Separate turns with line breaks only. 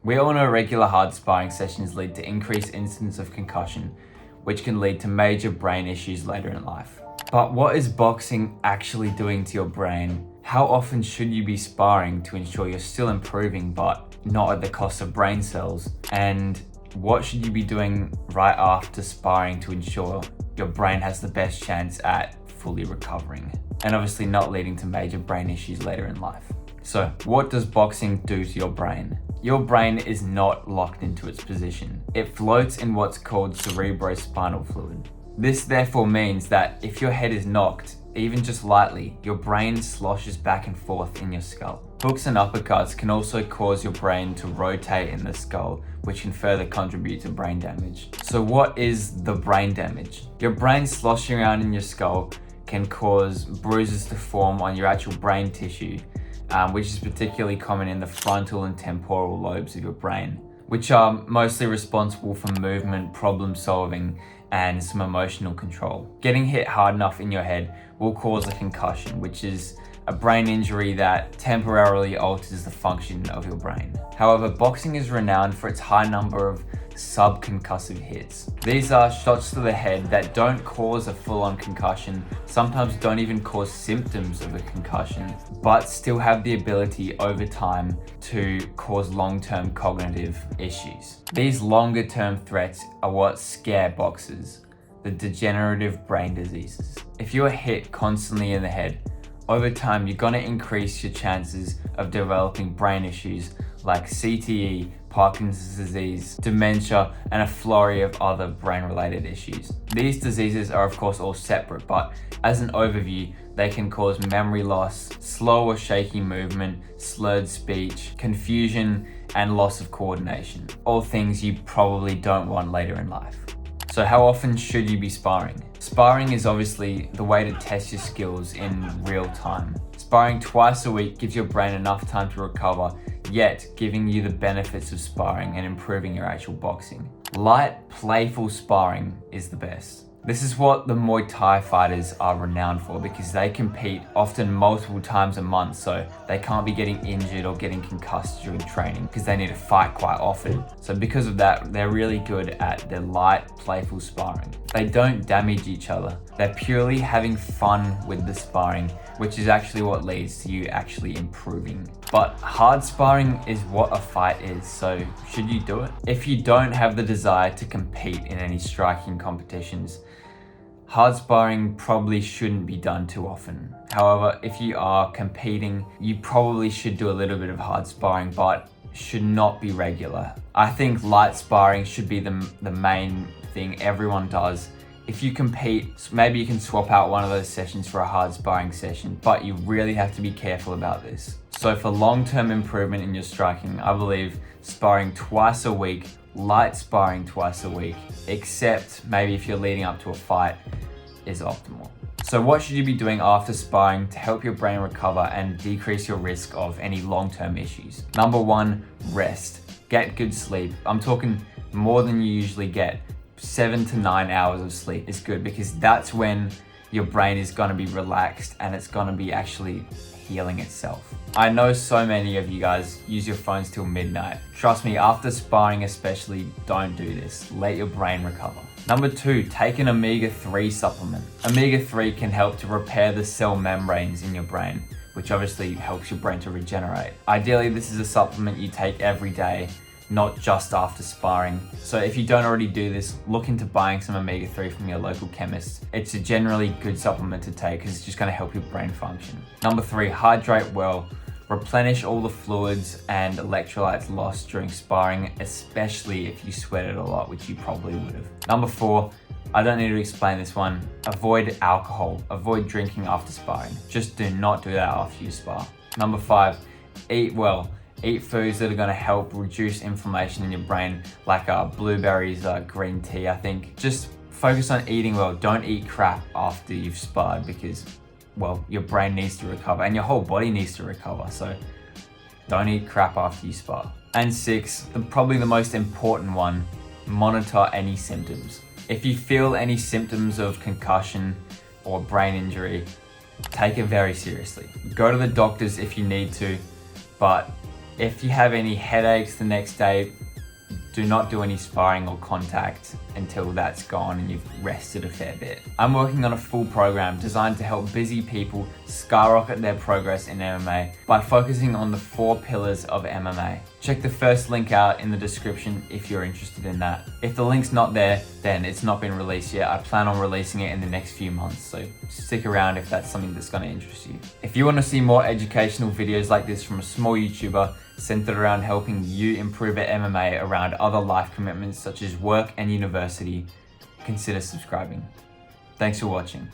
We all know regular hard sparring sessions lead to increased incidence of concussion, which can lead to major brain issues later in life. But what is boxing actually doing to your brain? How often should you be sparring to ensure you're still improving but not at the cost of brain cells? And what should you be doing right after sparring to ensure your brain has the best chance at fully recovering and obviously not leading to major brain issues later in life? So, what does boxing do to your brain? Your brain is not locked into its position. It floats in what's called cerebrospinal fluid. This therefore means that if your head is knocked, even just lightly, your brain sloshes back and forth in your skull. Hooks and uppercuts can also cause your brain to rotate in the skull, which can further contribute to brain damage. So what is the brain damage? Your brain sloshing around in your skull can cause bruises to form on your actual brain tissue, which is particularly common in the frontal and temporal lobes of your brain, which are mostly responsible for movement, problem solving, and some emotional control. Getting hit hard enough in your head will cause a concussion, which is a brain injury that temporarily alters the function of your brain. However, boxing is renowned for its high number of subconcussive hits. These are shots to the head that don't cause a full-on concussion, sometimes don't even cause symptoms of a concussion, but still have the ability over time to cause long-term cognitive issues. These longer-term threats are what scare boxers, the degenerative brain diseases. If you are hit constantly in the head, over time you're going to increase your chances of developing brain issues like CTE, Parkinson's disease, dementia, and a flurry of other brain-related issues. These diseases are of course all separate, but as an overview, they can cause memory loss, slow or shaky movement, slurred speech, confusion, and loss of coordination. All things you probably don't want later in life. So how often should you be sparring? Sparring is obviously the way to test your skills in real time. Sparring twice a week gives your brain enough time to recover, yet giving you the benefits of sparring and improving your actual boxing. Light, playful sparring is the best. This is what the Muay Thai fighters are renowned for because they compete often multiple times a month, so they can't be getting injured or getting concussed during training because they need to fight quite often. So because of that, they're really good at their light, playful sparring. They don't damage each other. They're purely having fun with the sparring, which is actually what leads to you actually improving. But hard sparring is what a fight is, so should you do it? If you don't have the desire to compete in any striking competitions, hard sparring probably shouldn't be done too often. However, if you are competing, you probably should do a little bit of hard sparring, but should not be regular. I think light sparring should be the main thing everyone does. If you compete, maybe you can swap out one of those sessions for a hard sparring session, but you really have to be careful about this. So for long-term improvement in your striking, I believe sparring twice a week, light sparring twice a week, except maybe if you're leading up to a fight, is optimal. So what should you be doing after sparring to help your brain recover and decrease your risk of any long-term issues? Number one, rest. Get good sleep. I'm talking more than you usually get. 7 to 9 hours of sleep is good because that's when your brain is going to be relaxed and it's going to be actually healing itself. I know so many of you guys use your phones till midnight. Trust me, after sparring especially, don't do this. Let your brain recover. Number two, take an omega-3 supplement. Omega-3 can help to repair the cell membranes in your brain, which obviously helps your brain to regenerate. Ideally, this is a supplement you take every day, not just after sparring. So if you don't already do this, look into buying some omega-3 from your local chemist. It's a generally good supplement to take because it's just going to help your brain function. Number three, hydrate well. Replenish all the fluids and electrolytes lost during sparring, especially if you sweated a lot, which you probably would have. Number four, I don't need to explain this one. Avoid alcohol. Avoid drinking after sparring. Just do not do that after you spar. Number five, eat well. Eat foods that are going to help reduce inflammation in your brain, like blueberries, green tea, I think. Just focus on eating well. Don't eat crap after you've sparred because, well, your brain needs to recover and your whole body needs to recover. So don't eat crap after you spar. And six, probably the most important one, monitor any symptoms. If you feel any symptoms of concussion or brain injury, take it very seriously. Go to the doctors if you need to, but If you have any headaches the next day, do not do any sparring or contact until that's gone and you've rested a fair bit. I'm working on a full program designed to help busy people skyrocket their progress in MMA by focusing on the 4 pillars of MMA. Check the first link out in the description if you're interested in that. If the link's not there, then it's not been released yet. I plan on releasing it in the next few months, so stick around if that's something that's going to interest you. If you want to see more educational videos like this from a small YouTuber centered around helping you improve at MMA around other life commitments such as work and university, consider subscribing. Thanks for watching.